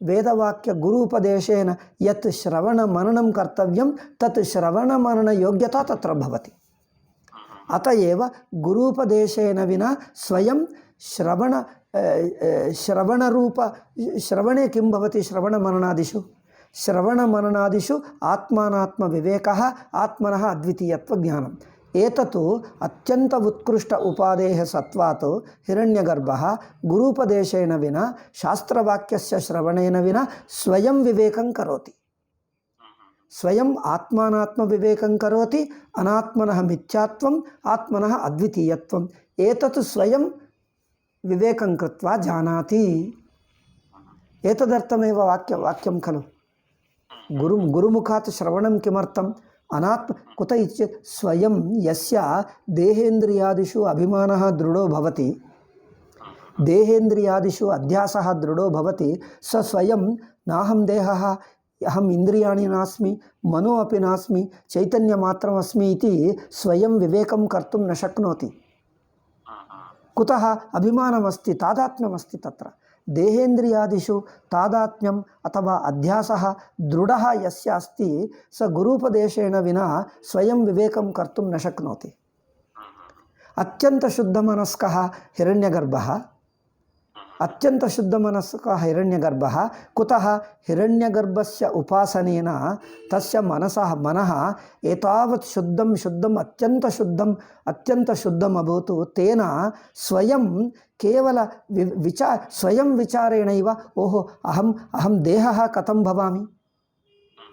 वेदवाक्यगुरूपदेशेन यत् श्रवणमननं कर्तव्यं, तत् श्रवणमननयोग्यता तत्र भवति। अतएव गुरूपदेशेन विना स्वयं श्रवणे किं भवति? श्रवणमननादिषु आत्मानात्मविवेकः, आत्मनः अद्वितीयत्वज्ञानम्। एतत् अत्यन्त उत्कृष्ट उपादेः सत्त्वात् हिरण्यगर्भः गुरूपदेशेन विना, शास्त्रवाक्यस्य श्रवणेन विना स्वयं विवेकं करोति। स्वयं आत्मानात्मविवेकं करोति। अनात्मनः मिथ्यात्वम्, आत्मनः अद्वितीयत्वम्, एतत् स्वयं विवेकं कृत्वा जानाति। एतदर्थमेव वाक्यं खलु। गुरुमुखात् श्रवणं किमर्थम्? कुत इत्युक्ते स्वयं यस्य देहेन्द्रियादिषु अभिमानः दृढो भवति, देहेन्द्रियादिषु अध्यासः दृढो भवति, स स्वयं नाहं देहः, अहम् इन्द्रियाणि नास्मि, मनो अपि नास्मि, चैतन्यमात्रमस्मि इति स्वयं विवेकं कर्तुं न शक्नोति। कुतः? अभिमानमस्ति, तादात्म्यमस्ति तत्र। देहेन्द्रियादिषु तादात्म्यम् अथवा अध्यासः दृढः यस्य अस्ति, स गुरूपदेशेन विना स्वयं विवेकं कर्तुं न शक्नोति। अत्यन्तशुद्धमनस्कः हिरण्यगर्भः अत्यन्तशुद्धमनस्कः हिरण्यगर्भः कुतः हिरण्यगर्भस्य उपासनेन तस्य मनः एतावत् शुद्धम् अत्यन्तशुद्धम् अभूत् तेन स्वयं केवल स्वयं विचारेणैव ओहो अहं देहः कथं भवामि,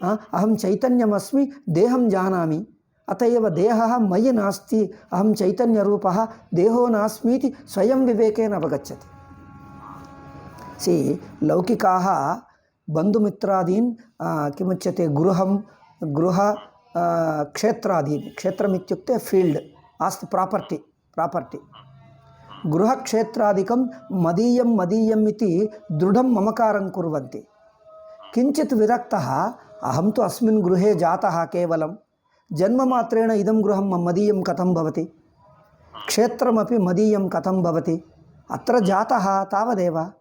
अहं चैतन्यमस्मि, देहं जानामि, अत एव देहः मयि नास्ति, अहं चैतन्यरूपः, देहो नास्मीति स्वयं विवेकेन अवगच्छति। लौकिकाः बन्धुमित्रादीन् किमुच्यते गृह क्षेत्रादीन्, क्षेत्रमित्युक्ते फील्ड् आस्ति, प्रापर्टि गृहक्षेत्रादिकं मदीयम् इति दृढं ममकारं कुर्वन्ति। किञ्चित् विरक्तः अहं तु अस्मिन् गृहे जातः, केवलं जन्ममात्रेण इदं गृहं मदीयं कथं भवति, क्षेत्रमपि मदीयं कथं भवति, अत्र जातः तावदेव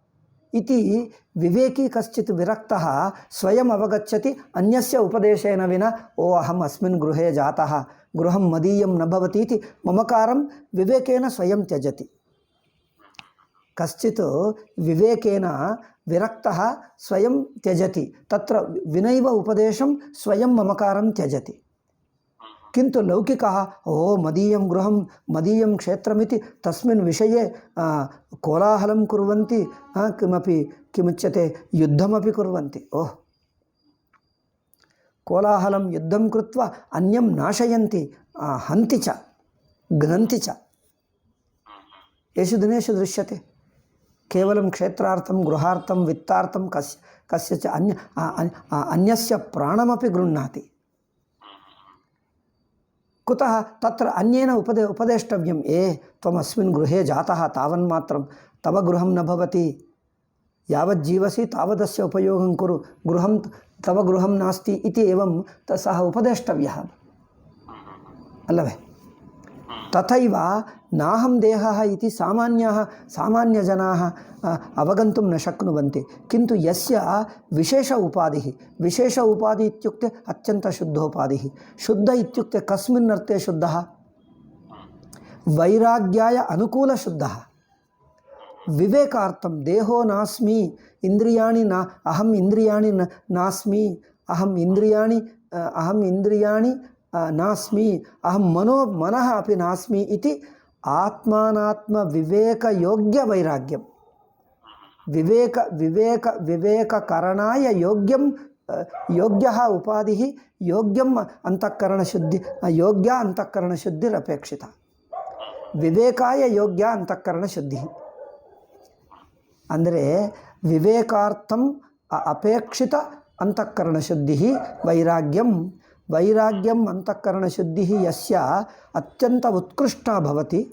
इति विवेकी कश्चित् विरक्तः स्वयम् अवगच्छति, अन्यस्य उपदेशेन विना ओ अहम् अस्मिन् गृहे जातः, गृहं मदीयं न भवति इति ममकारं विवेकेन स्वयं त्यजति। कश्चित् विवेकेन विरक्तः स्वयं त्यजति, तत्र विनैव उपदेशं स्वयं ममकारं त्यजति। किन्तु लौकिकः ओ मदीयं गृहं मदीयं क्षेत्रमिति तस्मिन् विषये कोलाहलं कुर्वन्ति, किमुच्यते युद्धमपि कुर्वन्ति। ओह, कोलाहलं युद्धं कृत्वा अन्यं नाशयन्ति, हन्ति च घ्नन्ति च। एषु दिनेषु दृश्यते। केवलं क्षेत्रार्थं गृहार्थं वित्तार्थं कस्यच अन्यस्य प्राणमपि गृह्णाति। कुतः तत्र अन्येन उपदेष्टव्यम्, त्वम् अस्मिन् गृहे जातः तावन्मात्रं, तव गृहं न भवति, यावत् जीवसि तावदस्य उपयोगं कुरु, गृहं तव गृहं नास्ति इति एवं सः उपदेष्टव्यः अल्लवे। तथैव नाहं देहः इति सामान्यजनाः अवगन्तुं न शक्नुवन्ति। किन्तु यस्य विशेष उपाधिः इत्युक्ते अत्यन्तशुद्धोपाधिः। शुद्ध इत्युक्ते कस्मिन् अर्थे शुद्धः? वैराग्याय अनुकूलशुद्धः। विवेकार्थं देहो नास्मि, इन्द्रियाणि न, अहम् इन्द्रियाणि नास्मि, अहम् इन्द्रियाणि नास्मि, अहं मनः अपि नास्मि इति आत्मानात्मविवेकयोग्यवैराग्यं, विवेककरणाय योग्यः उपाधिः, योग्यम् योग्या अंतःकरणशुद्धिरपेक्षिता। विवेकाय योग्य अंतःकरणशुद्धिः ಅಂದರೆ ವಿವೇಕಾರ್ಥಂ ಅಪೇಕ್ಷಿತ ಅಂತಃಕರಣಶುದ್ಧಿः ವೈರಾಗ್ಯಂ ಅಂತಃಕರಣಶುದ್ಧಿः ಯಸ್ಯ ಅತ್ಯಂತ ಉತ್ಕೃಷ್ಟಾ ಭವತಿ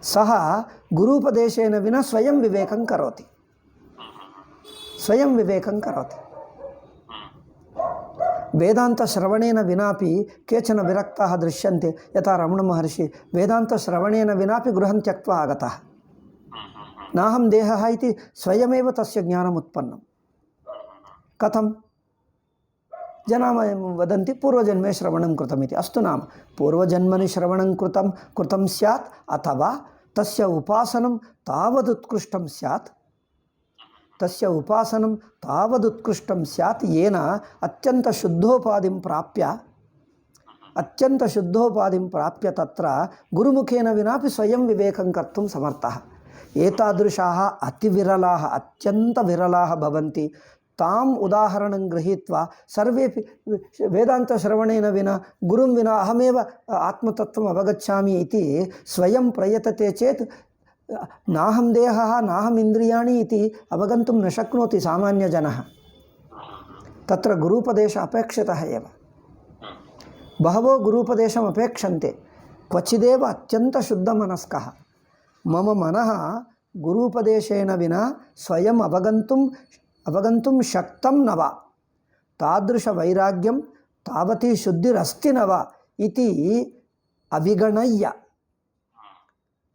ಸಹ ಗುರುಪದೇಶೇನ ವಿನ ಸ್ವಯಂ ವಿವೇಕಂ ಕರೋತಿ। वेदान्तश्रवणेन विनापि केचन विरक्ताः दृश्यन्ते। यथा रमणमहर्षि वेदान्तश्रवणेन विनापि गृहं त्यक्त्वा आगतः। नाहं देहः इति स्वयमेव तस्य ज्ञानम् उत्पन्नं। कथं? जनाः वदन्ति पूर्वजन्मे श्रवणं कृतमिति। अस्तु नाम पूर्वजन्मनि श्रवणं कृतं स्यात् अथवा तस्य उपासनं तावदुत्कृष्टं स्यात् येन अत्यन्तशुद्धोपाधिं प्राप्य तत्र गुरुमुखेन विनापि स्वयं विवेकं कर्तुं समर्थः। एतादृशाः अत्यन्तविरलाः भवन्ति। ताम् उदाहरणं गृहीत्वा सर्वेपि वेदान्तश्रवणेन विना गुरुं विना अहमेव आत्मतत्त्वम् अवगच्छामि इति स्वयं प्रयतते चेत् नाहं देहः नाहम् इन्द्रियाणि इति अवगन्तुं न शक्नोति सामान्यजनः। तत्र गुरूपदेश अपेक्षितः एव। बहवो गुरूपदेशम् अपेक्षन्ते, क्वचिदेव अत्यन्तशुद्धमनस्कः। मम मनः गुरूपदेशेन विना स्वयम् अवगन्तुं शक्तं न वा, तादृशवैराग्यं तावती शुद्धिरस्ति न वा इति अविगणय्य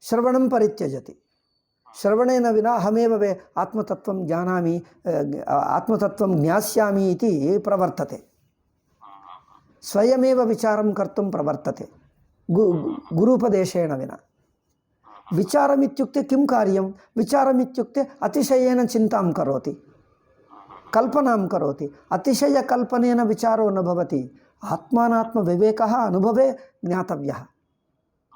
श्रवणं परित्यजति। श्रवणेन विना अहमेव आत्मतत्त्वं जानामि, आत्मतत्त्वं ज्ञास्यामि इति प्रवर्तते। स्वयमेव विचारं कर्तुं प्रवर्तते गुरूपदेशेन विना। विचारमित्युक्ते किं कार्यं? विचारमित्युक्ते अतिशयेन चिन्तां करोति, कल्पनां करोति. अतिशयकल्पनेन विचारो न भवति. आत्मानात्मविवेकः अनुभवे ज्ञातव्यः.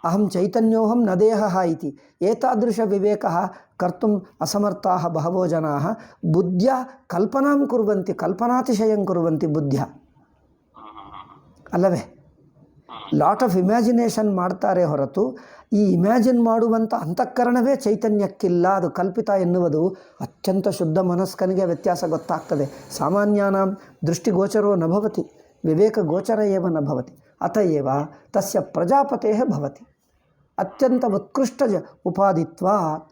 अहं चैतन्योऽहं न देहः इति एतादृशविवेकः कर्तुम् असमर्थाः बहवो जनाः बुद्ध्या कल्पनां कुर्वन्ति, कल्पनातिशयं कुर्वन्ति बुद्ध्या, ಅಲ್ಲವೇ? ಲಾಟ್ ಆಫ್ ಇಮ್ಯಾಜಿನೇಷನ್ ಮಾಡ್ತಾರೆ ಹೊರತು ಈ ಇಮ್ಯಾಜಿನ್ ಮಾಡುವಂಥ ಅಂತಃಕರಣವೇ ಚೈತನ್ಯಕ್ಕಿಲ್ಲ, ಅದು ಕಲ್ಪಿತ ಎನ್ನುವುದು ಅತ್ಯಂತ ಶುದ್ಧ ಮನಸ್ಕನಿಗೆ ವ್ಯತ್ಯಾಸ ಗೊತ್ತಾಗ್ತದೆ. ಸಾಮಾನ್ಯಾನಾಂ ದೃಷ್ಟಿಗೋಚರೋ ನ ಭವತಿ, ವಿವೇಕಗೋಚರ ಏವ ನ ಭವತಿ. ಅತಏವ ತಸ್ಯ ಪ್ರಜಾಪತೇಃ ಭವತಿ. ಅತ್ಯಂತ ಉತ್ಕೃಷ್ಟ ಉಪಾಧಿತ್ವಾತ್.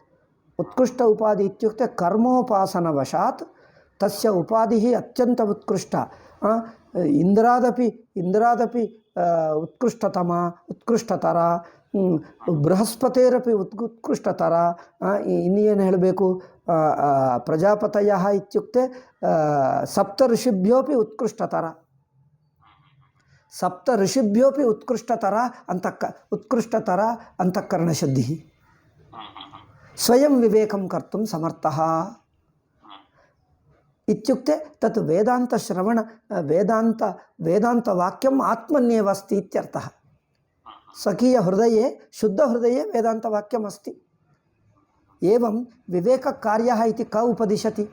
ಉತ್ಕೃಷ್ಟ ಉಪಾಧಿ ಇತ್ಯುಕ್ತೆ ಕರ್ಮೋಪಾಸನವಶಾತ್ ತಸ್ಯ ಉಪಾಧಿಃ ಅತ್ಯಂತ ಉತ್ಕೃಷ್ಟ. ಇಂದ್ರಾದಪಿ ಉತ್ಕೃಷ್ಟತಮ ಉತ್ಕೃಷ್ಟತರ, ಬೃಹಸ್ಪತಿರಪಿ ಉತ್ಕೃಷ್ಟತರ. ಇನ್ನೇನು ಹೇಳಬೇಕು? ಪ್ರಜಾಪತಯಃ ಇತ್ಯುಕ್ತೆ ಸಪ್ತ ಋಷಿಭ್ಯೋಪಿ ಉತ್ಕೃಷ್ಟತರ. ಸಪ್ತ ಋಷಿಭ್ಯೋಪಿ ಉತ್ಕೃಷ್ಟತರ ಅಂತಃಕರಣಶುದ್ಧಿಃ. ಸ್ವಯಂ ವಿವೇಕಂ ಕರ್ತುಂ ಸಮರ್ಥಃ ಇತ್ಯುಕ್ತೆ ತತ್ ವೇದಾಂತಶ್ರವಣ ವೇದಾಂತವಾಕ್ಯಂ ಆತ್ಮನ್ಯೇವ ಅಸ್ತಿ ಇತ್ಯರ್ಥಃ. ಸ್ವಕೀಯ ಹೃದಯೇ ಶುದ್ಧ ಹೃದಯೇ ವೇದಾಂತವಾಕ್ಯಂ ಅಸ್ತಿ. ಏವಂ ವಿವೇಕಕಾರ್ಯಃ ಇತಿ ಕ ಉಪದಿಶತಿ.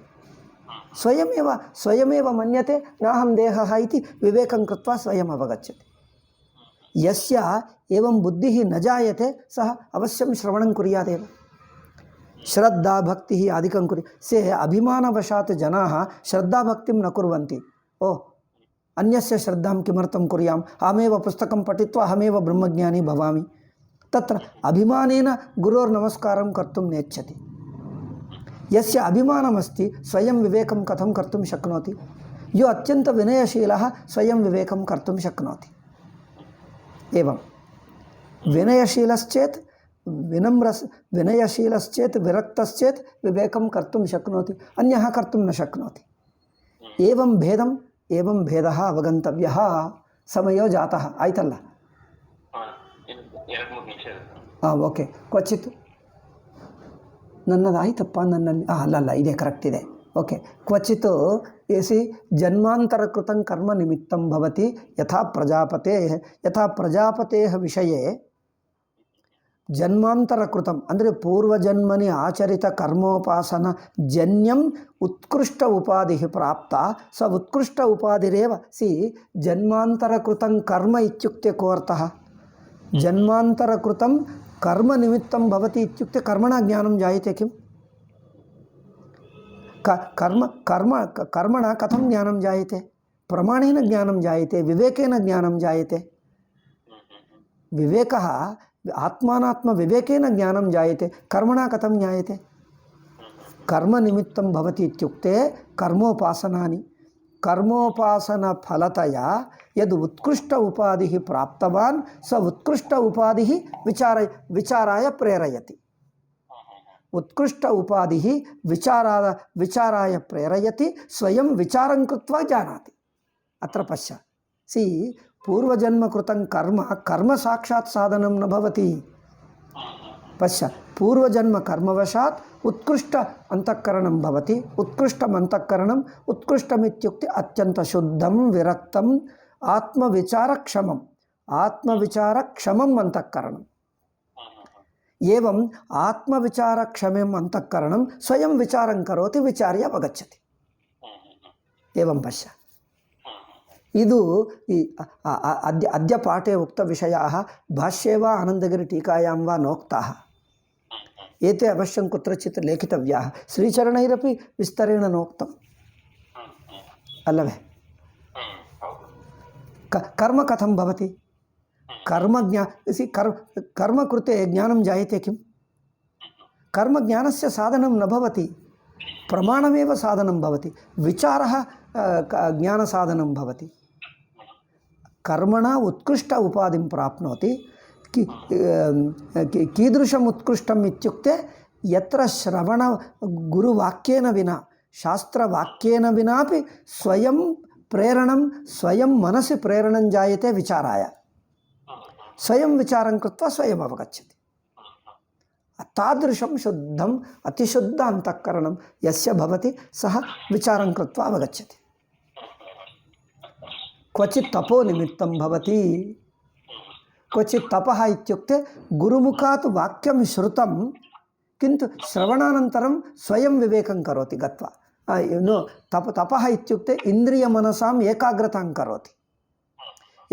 ಸ್ವಯಮೇವ ಮನ್ಯತೆ ನಾಹಂ ದೇಹಃ ಇತಿ ವಿವೇಕಂ ಕೃತ್ವಾ ಸ್ವಯಂ ಅವಗಚ್ಚತಿ. ಯಸ್ಯ ಏವಂ ಬುದ್ಧಿಃ ನ ಜಾಯತೆ ಸಹ ಅವಶ್ಯಂ ಶ್ರವಣಂ ಕುರ್ಯಾದೇವ. ಶ್ರದ್ಧಾ ಭಕ್ತಿ ಆದಿಕಂ ಕುರಿ ಸೇ ಅಭಿಮಾನವಶಾತ್ ಜನಾಃ ಶ್ರದ್ಧಾ ಭಕ್ತಿಂ ನ ಕುರ್ವಂತಿ. ಓ ಅನ್ಯಸ್ಯ ಶ್ರದ್ಧಾಂ ಕಿಮರ್ಥಂ ಕುರ್ಯಾಂ, ಅಹಮೇವ ಪುಸ್ತಕಂ ಪಠಿತ್ವಾ ಅಹಮೇವ ಬ್ರಹ್ಮಜ್ಞಾನಿ ಭವಾಮಿ. ತತ್ರ ಅಭಿಮಾನೇನ ಗುರೋರ್ ನಮಸ್ಕಾರಂ ಕರ್ತುಂ ನೆಚ್ಛತಿ. ಯಸ್ಯ ಅಭಿಮಾನಮಸ್ತಿ ಸ್ವಯಂ ವಿವೇಕಂ ಕಥಂ ಕರ್ತುಂ ಶಕ್ನೋತಿ. ಯೋ ಅತ್ಯಂತ ವಿನಯಶೀಲಃ ಸ್ವಯಂ ವಿವೇಕಂ ಕರ್ತುಂ ಶಕ್ನೋತಿ. ಏವಂ ವಿನಯಶೀಲಶ್ಚೇತ್ ವಿನಯಶೀಲಶ್ಚೇತ್ ವಿರಕ್ತಶ್ಚೇತ್ ವಿವೇಕಂ ಕರ್ತುಂ ಶಕ್ನೋತಿ, ಅನ್ಯಃ ಕರ್ತುಂ ನ ಶಕ್ನೋತಿ. ಏವಂ ಭೇದಃ ಅವಗಂತವ್ಯಃ. ಸಮಯೋ ಜಾತಃ ಆಯ್ತಲ್ಲ? ಓಕೆ. ಕ್ವಚಿತ್ ನನ್ನದಾಯ್ತಪ್ಪ, ನನ್ನಲ್ಲಿ ಅಲ್ಲಲ್ಲ, ಇದೇ ಕರೆಕ್ಟ್ ಇದೆ. ಓಕೆ. ಕ್ವಚಿತ್ ಏಸಿ ಜನ್ಮಾಂತರಕೃತಂ ಕರ್ಮ ನಿಮಿತ್ತಂ ಭವತಿ ಯಥಾ ಪ್ರಜಾಪತೇಃ ವಿಷಯೇ ಜನ್ಮಾಂತರಕೃತಂ ಅಂದರೆ ಪೂರ್ವಜನ್ಮನಿ ಆಚರಿತ ಕರ್ಮೋಪಾಸನ ಜನ್ಯಂ ಉತ್ಕೃಷ್ಟ ಉಪಾಧಿ ಪ್ರಾಪ್ತ ಸ ಉತ್ಕೃಷ್ಟ ಉಪಾಧಿರೇವ. ಜನ್ಮಾಂತರಕೃತಂ ಕರ್ಮ ಇತ್ಯುಕ್ತೆ ಕೋರ್ಥಃ ಜನ್ಮಾಂತರಕೃತಂ ಕರ್ಮ ನಿಮಿತ್ತಂ ಭವತಿ ಇತ್ಯುಕ್ತೆ ಕರ್ಮಣ ಜ್ಞಾನಂ ಜಾಯತೆ ಕಿಂ? ಕರ್ಮಣ ಕಥಂ ಜ್ಞಾನಂ ಜಾಯತೆ? ಪ್ರಮಾಣೇನ ಜ್ಞಾನಂ ಜಾಯತೆ, ವಿವೇಕೇನ ಜ್ಞಾನಂ ಜಾಯತೆ. ವಿವೇಕಃ ಆತ್ಮಾನಾತ್ಮ ವಿವೇಕೇನ ಜ್ಞಾನಂ ಜಾಯತೆ, ಕರ್ಮಣ ಕಥಂ ಜ್ಞಾಯತೆ? ಕರ್ಮ ನಿಮಿತ್ತಂ ಭವತಿ ಇತ್ಯುಕ್ತೆ ಕರ್ಮೋಪಾಸನಾನಿ. ಕರ್ಮೋಪಾಸನ ಫಲತಯ ಯದ್ ಉತ್ಕೃಷ್ಟ ಉಪಾಧಿ ಪ್ರಾಪ್ತವಾನ್ ಸ ಉತ್ಕೃಷ್ಟ ಉಪಾಧಿ ವಿಚಾರಾಯ ಪ್ರೇರಯತಿ. ಉತ್ಕೃಷ್ಟ ಉಪಾಧಿ ವಿಚಾರಾಯ ಪ್ರೇರಯತಿ, ಸ್ವಯಂ ವಿಚಾರಂ ಕೃತ್ವಾ ಜಾನಾತಿ. ಅತ್ರ ಪಶ್ಯ. ಪೂರ್ವಜನ್ಮಕೃತಂ ಕರ್ಮ ಸಾಕ್ಷಾತ್ ಸಾಧನಂ ನ ಭವತಿ. ಪಶ್ಯ, ಪೂರ್ವಜನ್ಮ ಕರ್ಮವಶಾತ್ ಉತ್ಕೃಷ್ಟ ಅಂತಃಕರಣಂ ಭವತಿ. ಉತ್ಕೃಷ್ಟಂ ಅಂತಃಕರಣಂ ಉತ್ಕೃಷ್ಟಮಿತ್ಯುಕ್ತೆ ಅತ್ಯಂತ ಶುದ್ಧಂ ವಿರಕ್ತಂ ಆತ್ಮವಿಚಾರಕ್ಷಮಂ ಅಂತಃಕರಣಂ. ಏವಂ ಆತ್ಮವಿಚಾರಕ್ಷಮಂ ಅಂತಃಕರಣಂ ಸ್ವಯಂ ವಿಚಾರಂ ಕರೋತಿ, ವಿಚಾರ್ಯ ಅವಗಚ್ಚತಿ. ಏವಂ ಪಶ್ಯ. ಇದು ಈ ಅದ್ಯ ಪಾಠೆ ಉಕ್ತ ವಿಷಯಾಃ ಭಾಷ್ಯೇ ವಾ ಆನಂದಗಿರಿ ಟೀಕಾಯಾಂ ವಾ ನೋಕ್ತಾಃ. ಏತೆ ಅವಶ್ಯಂ ಕುತ್ರಚಿತ್ ಲೇಖಿತವ್ಯಾಃ. ಶ್ರೀಚರಣೈರಪಿ ವಿಸ್ತರೇಣ ನೋಕ್ತಂ ಅಲ್ಲವೇ? ಕರ್ಮ ಕಥಂ ಭವತಿ? ಕರ್ಮ ಕೃತೆ ಜ್ಞಾನಂ ಜಾಯತೆ ಕಿಂ? ಕರ್ಮ ಜ್ಞಾನಸ್ಯ ಸಾಧನಂ ನ ಭವತಿ, ಪ್ರಮಾಣಮೇವ ಸಾಧನಂ ಭವತಿ. ವಿಚಾರಃ ಜ್ಞಾನ ಸಾಧನಂ ಭವತಿ. ಕರ್ಮಣ ಉತ್ಕೃಷ್ಟ ಉಪಾಧಿಂ ಪ್ರಾಪ್ನೋತಿ. ಕೀದೃಶಂ ಉತ್ಕೃಷ್ಟಂ ಇತ್ಯುಕ್ತೆ ಯತ್ರ ಶ್ರವಣ ಗುರುವಾಕ್ಯೇನ ವಿನಾ ಶಾಸ್ತ್ರವಾಕ್ಯೇನ ವಿನಾಪಿ ಸ್ವಯಂ ಪ್ರೇರಣಂ ಸ್ವಯಂ ಮನಸಿ ಪ್ರೇರಣಂ ಜಾಯತೆ ವಿಚಾರಾಯ. ಸ್ವಯಂ ವಿಚಾರಂ ಕೃತ್ವಾ ಸ್ವಯಂ ಅವಗಚ್ಚತಿ. तादृशं शुद्धम् अतिशुद्ध अंतःकरणं यस्य भवति सः विचारं कृत्वा अवगच्छति। क्वचित् तपो निमित्तं भवति, क्वचित् तपः इत्युक्ते गुरुमुखात् वाक्यं श्रुतं किन्तु श्रवणानन्तरं स्वयं विवेकं करोति गत्वा। तपः इत्युक्ते इन्द्रियमनसाम् एकाग्रतां करोति,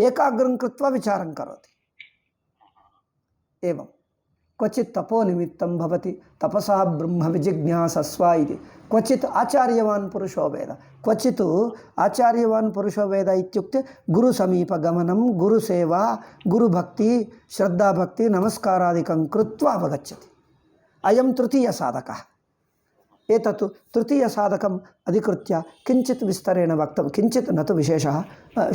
एकाग्रं कृत्वा विचारं करोति। एवं क्वचित् तपो निमित्तं भवति, तपसा ब्रह्म विजिज्ञासस्व इति। क्वचित् आचार्यवान् पुरुषो वेद, क्वचित् आचार्यवान् पुरुषो वेद इत्युक्ते गुरुसमीपगमनं, गुरुसेवा, गुरुभक्ति, श्रद्धाभक्ति, नमस्कारादिकं कृत्वा अवगच्छति। अयं तृतीयसाधकः। एतत् तृतीयसाधकम् अधिकृत्य किञ्चित् विस्तरेण वक्तव्यं, किञ्चित् न तु विशेषः,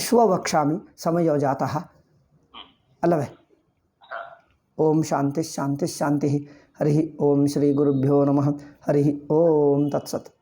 श्वः वक्ष्यामि, समयो जातः अल्लवे। ओम शांति शांति शांति। हरि ओम श्री गुरुभ्यो नमः। हरि ओम तत्सत्।